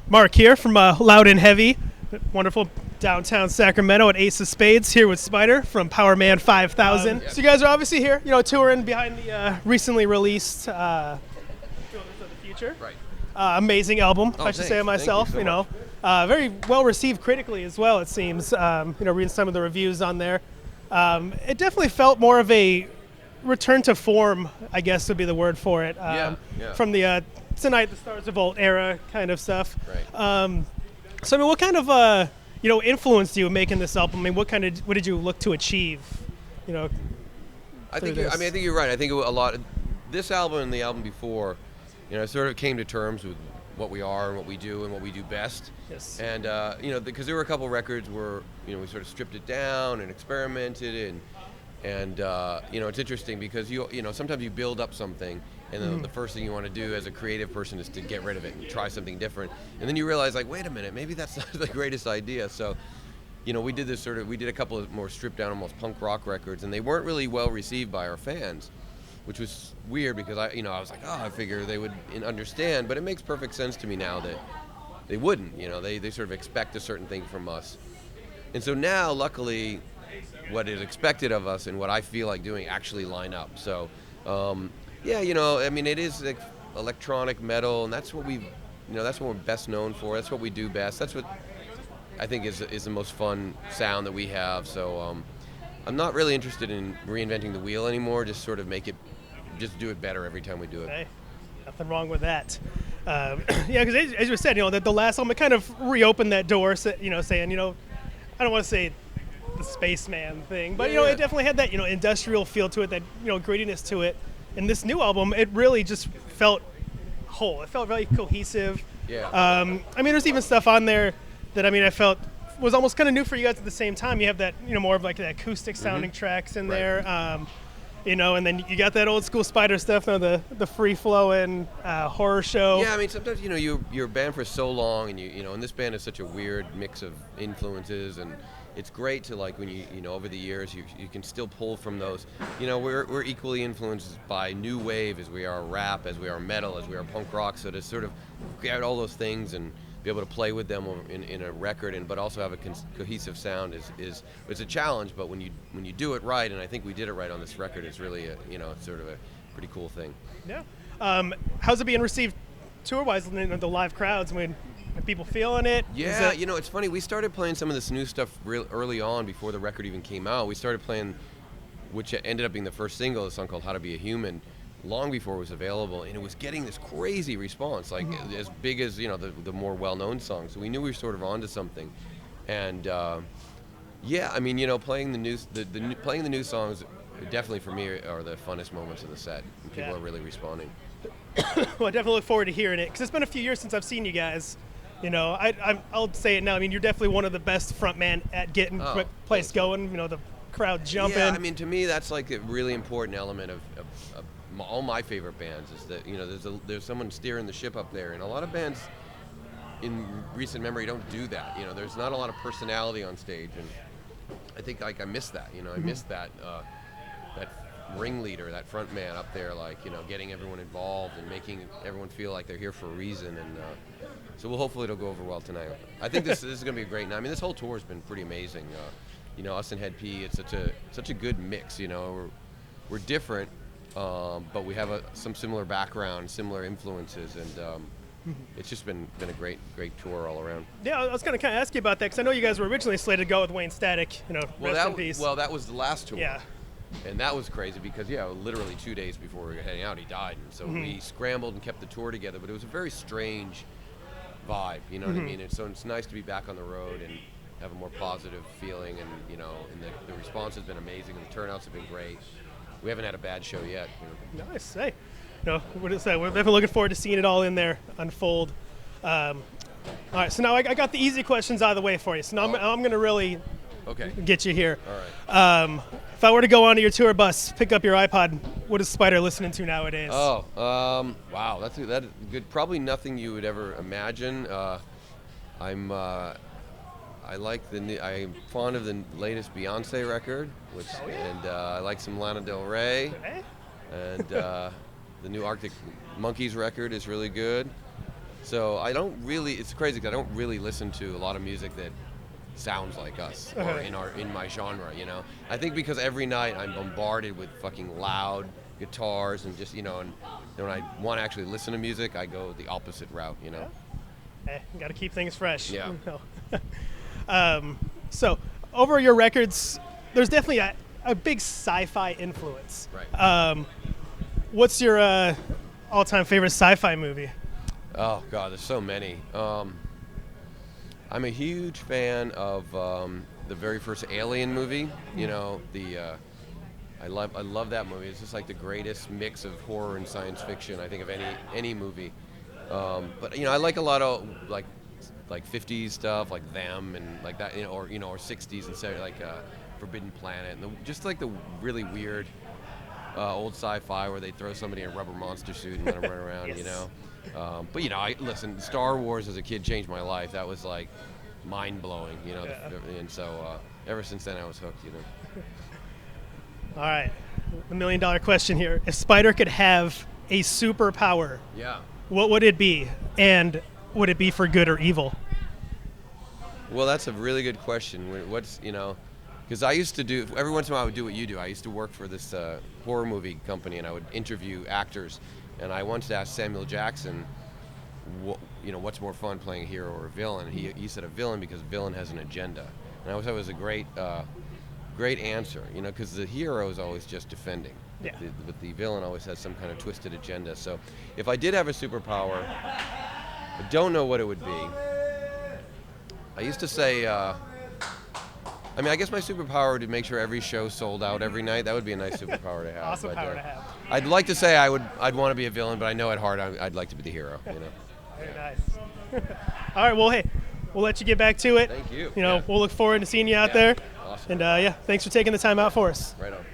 Mark here from Loud and Heavy, wonderful downtown Sacramento at Ace of Spades, here with Spider from Powerman 5000. So you guys are obviously here, touring behind the recently released Children of the Future. Right. Amazing album, if I should thanks. say it myself. Thank you so much. Very well received critically as well, it seems. Reading some of the reviews on there, it definitely felt more of a return to form, I guess would be the word for it. Yeah. From the Tonight the Stars Revolt era kind of stuff. Right. So I mean, what kind of influenced you in making this album? I mean, what did you look to achieve? I think you're right. I think a lot. This album and the album before, I sort of came to terms with what we are and what we do and what we do best. Yes. And because there were a couple records where we sort of stripped it down and experimented and it's interesting because sometimes you build up something and then the first thing you want to do as a creative person is to get rid of it and try something different, and then you realize, like, wait a minute, maybe that's not the greatest idea. So we did a couple of more stripped down, almost punk rock records, and they weren't really well received by our fans, which was weird because I was like, I figure they would understand, but it makes perfect sense to me now that they wouldn't. They sort of expect a certain thing from us, and so now, luckily, what is expected of us and what I feel like doing actually line up. So, it is like electronic metal, and that's what that's what we're best known for. That's what we do best. That's what I think is the most fun sound that we have. So, I'm not really interested in reinventing the wheel anymore. Just sort of just do it better every time we do it. Hey, nothing wrong with that. Because as you said, that the last album, it kind of reopened that door, saying, I don't want to say the spaceman thing, but it definitely had that industrial feel to it, that grittiness to it. And this new album, it really just felt whole. It felt very cohesive. Yeah. There's even stuff on there that I felt was almost kind of new for you guys at the same time. You have that more of like the acoustic sounding tracks in there. And then you got that old school Spider stuff, the free flowing horror show. Yeah, sometimes you're a band for so long, and and this band is such a weird mix of influences, and it's great to, like, when over the years you can still pull from those. We're equally influenced by new wave as we are rap, as we are metal, as we are punk rock. So to sort of get all those things and be able to play with them in a record, but also have a cohesive sound is it's a challenge. But when you do it right, and I think we did it right on this record, it's really it's sort of a pretty cool thing. Yeah. How's it being received tour-wise in the live crowds? Are people feeling it? Yeah, it's funny. We started playing some of this new stuff real early on before the record even came out. We started playing, which ended up being the first single, a song called How to Be a Human, long before it was available, and it was getting this crazy response, like as big as the more well-known songs. So we knew we were sort of onto something, and playing the new songs definitely for me are the funnest moments of the set, and people are really responding. Well, I definitely look forward to hearing it because it's been a few years since I've seen you guys. I'll say it now. You're definitely one of the best frontmen at getting place going. The crowd jumping. Yeah, to me that's like a really important element of all my favorite bands is that there's someone steering the ship up there, and a lot of bands in recent memory don't do that. There's not a lot of personality on stage, and I think I miss that. I miss that ringleader, that front man up there, getting everyone involved and making everyone feel like they're here for a reason. And so hopefully it'll go over well tonight. I think this is going to be a great night. This whole tour has been pretty amazing. Us and Head P, it's such a good mix. We're different, but we have some similar background, similar influences, and it's just been a great tour all around. Yeah, I was going to kind of ask you about that because I know you guys were originally slated to go with Wayne Static. Rest in peace. Well, that was the last tour. Yeah. And that was crazy because, literally 2 days before we were heading out, he died. And so we scrambled and kept the tour together, but it was a very strange vibe, what I mean? And so it's nice to be back on the road and have a more positive feeling, and, and the response has been amazing, and the turnouts have been great. We haven't had a bad show yet. Nice. Hey, we're definitely looking forward to seeing it all in there unfold. All right, so now I got the easy questions out of the way for you. So now I'm going to really get you here. All right. If I were to go onto your tour bus, pick up your iPod, what is Spider listening to nowadays? Wow, that's good. Probably nothing you would ever imagine. I'm fond of the latest Beyonce record, and I like some Lana Del Rey, and the new Arctic Monkeys record is really good. So I don't really. It's crazy 'cause I don't really listen to a lot of music that sounds like us or in my genre. You know, I think because every night I'm bombarded with fucking loud guitars and just and when I want to actually listen to music, I go the opposite route. You know. Hey, got to keep things fresh. Yeah. So over your records, there's definitely a big sci-fi influence. Right. What's your all-time favorite sci-fi movie? Oh God, there's so many. I'm a huge fan of the very first Alien movie. You know, I love that movie. It's just like the greatest mix of horror and science fiction I think of any movie. But I like a lot of like 50s stuff like Them and like that, or 60s and so like Forbidden Planet and just like the really weird old sci-fi where they throw somebody in a rubber monster suit and let them run around. Yes. But listen, Star Wars as a kid changed my life. That was like mind blowing. And so ever since then I was hooked. All right, the $1 million question here: if Spider could have a superpower, Yeah. what would it be, and would it be for good or evil? Well, that's a really good question. What's because I used to do every once in a while I would do what you do. I used to work for this horror movie company, and I would interview actors. And I once asked Samuel Jackson, what's more fun, playing a hero or a villain? And he said a villain because villain has an agenda. And I always thought it was a great answer, because the hero is always just defending. Yeah. But the villain always has some kind of twisted agenda. So if I did have a superpower, I don't know what it would be. I used to say, I guess my superpower would be to make sure every show sold out every night. That would be a nice superpower to have. Awesome power to have. I'd like to say I'd want to be a villain, but I know at heart I'd like to be the hero. Very nice. All right, well, hey, we'll let you get back to it. Thank you. We'll look forward to seeing you out there. Awesome. And thanks for taking the time out for us. Right on.